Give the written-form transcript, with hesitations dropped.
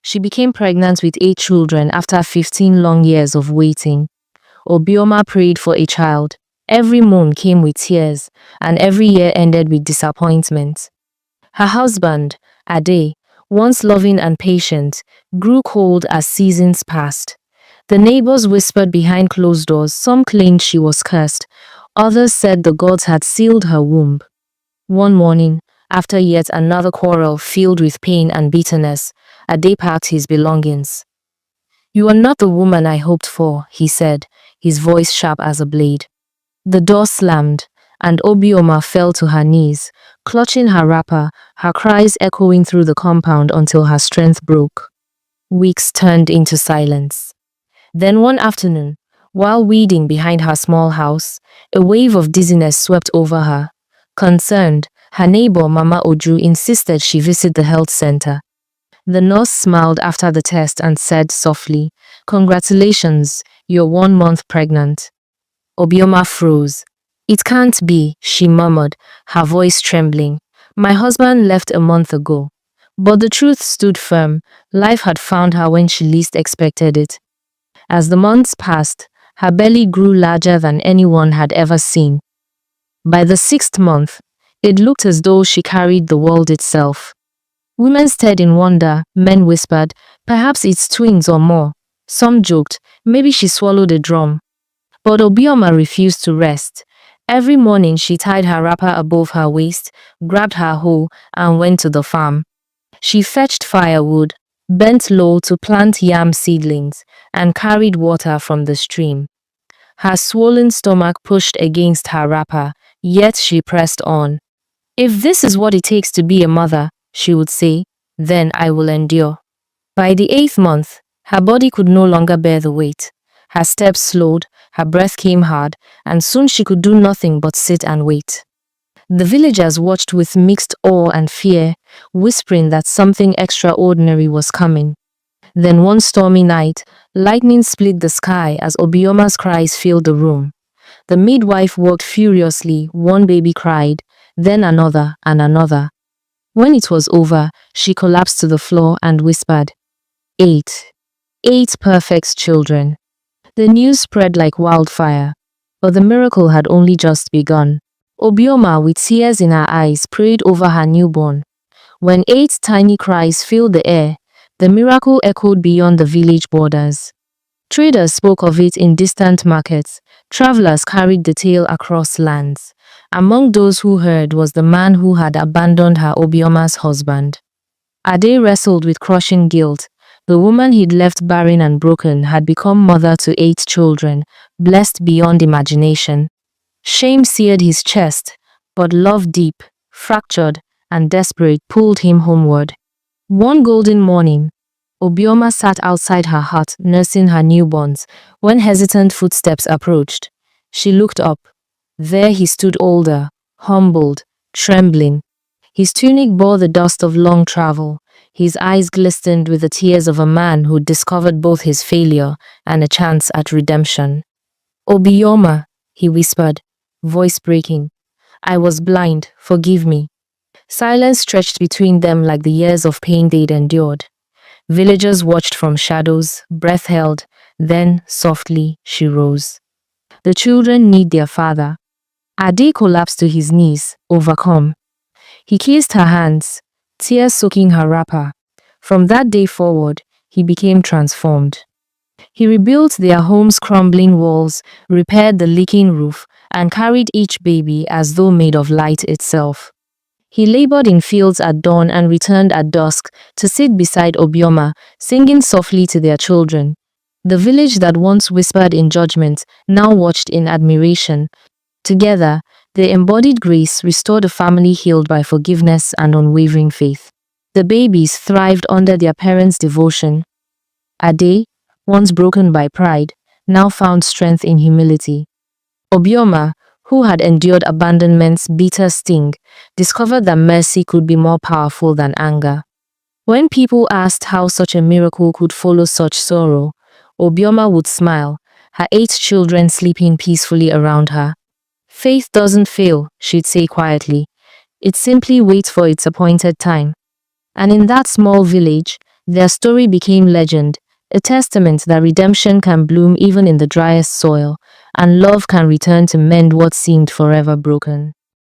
She became pregnant with 8 children after 15 long years of waiting. Obioma prayed for a child. Every moon came with tears, and every year ended with disappointment. Her husband, Ade, once loving and patient, grew cold as seasons passed. The neighbors whispered behind closed doors. Some claimed she was cursed. Others said the gods had sealed her womb. One morning, after yet another quarrel filled with pain and bitterness, Ade packed his belongings. "You are not the woman I hoped for," he said, his voice sharp as a blade. The door slammed, and Obioma fell to her knees, clutching her wrapper, her cries echoing through the compound until her strength broke. Weeks turned into silence. Then one afternoon, while weeding behind her small house, a wave of dizziness swept over her. Concerned, her neighbor Mama Oju insisted she visit the health center. The nurse smiled after the test and said softly, "Congratulations, you're 1 month pregnant." Obioma froze. "It can't be," she murmured, her voice trembling. "My husband left a month ago." But the truth stood firm. Life had found her when she least expected it. As the months passed, her belly grew larger than anyone had ever seen. By the 6th month, it looked as though she carried the world itself. Women stared in wonder, men whispered, "Perhaps it's twins or more." Some joked, "Maybe she swallowed a drum." But Obioma refused to rest. Every morning she tied her wrapper above her waist, grabbed her hoe, and went to the farm. She fetched firewood, bent low to plant yam seedlings, and carried water from the stream. Her swollen stomach pushed against her wrapper, yet she pressed on. "If this is what it takes to be a mother," she would say, "then I will endure." By the 8th month, her body could no longer bear the weight. Her steps slowed, her breath came hard, and soon she could do nothing but sit and wait. The villagers watched with mixed awe and fear, whispering that something extraordinary was coming. Then one stormy night, lightning split the sky as Obioma's cries filled the room. The midwife worked furiously. One baby cried, then another and another. When it was over, she collapsed to the floor and whispered, "8. 8 perfect children." The news spread like wildfire, but the miracle had only just begun. Obioma, with tears in her eyes, prayed over her newborn. When 8 tiny cries filled the air, the miracle echoed beyond the village borders. Traders spoke of it in distant markets. Travelers carried the tale across lands. Among those who heard was the man who had abandoned her, Obioma's husband. Ade wrestled with crushing guilt. The woman he'd left barren and broken had become mother to 8 children, blessed beyond imagination. Shame seared his chest, but love, deep, fractured, and desperate, pulled him homeward. One golden morning, Obioma sat outside her hut nursing her newborns when hesitant footsteps approached. She looked up. There he stood, older, humbled, trembling. His tunic bore the dust of long travel. His eyes glistened with the tears of a man who'd discovered both his failure and a chance at redemption. "Obioma," he whispered, voice breaking. "I was blind, forgive me." Silence stretched between them like the years of pain they'd endured. Villagers watched from shadows, breath held, then, softly, she rose. The children need their father. Ade collapsed to his knees, overcome. He kissed her hands, tears soaking her wrapper. From that day forward, he became transformed. He rebuilt their home's crumbling walls, repaired the leaking roof, and carried each baby as though made of light itself. He labored in fields at dawn and returned at dusk to sit beside Obioma, singing softly to their children. The village that once whispered in judgment now watched in admiration. Together, they embodied grace, restored a family healed by forgiveness and unwavering faith. The babies thrived under their parents' devotion. Ade, once broken by pride, now found strength in humility. Obioma, who had endured abandonment's bitter sting, discovered that mercy could be more powerful than anger. When people asked how such a miracle could follow such sorrow, Obioma would smile, her 8 children sleeping peacefully around her. "Faith doesn't fail," she'd say quietly. "It simply waits for its appointed time." And in that small village, Their story became legend, a testament that redemption can bloom even in the driest soil, and love can return to mend what seemed forever broken.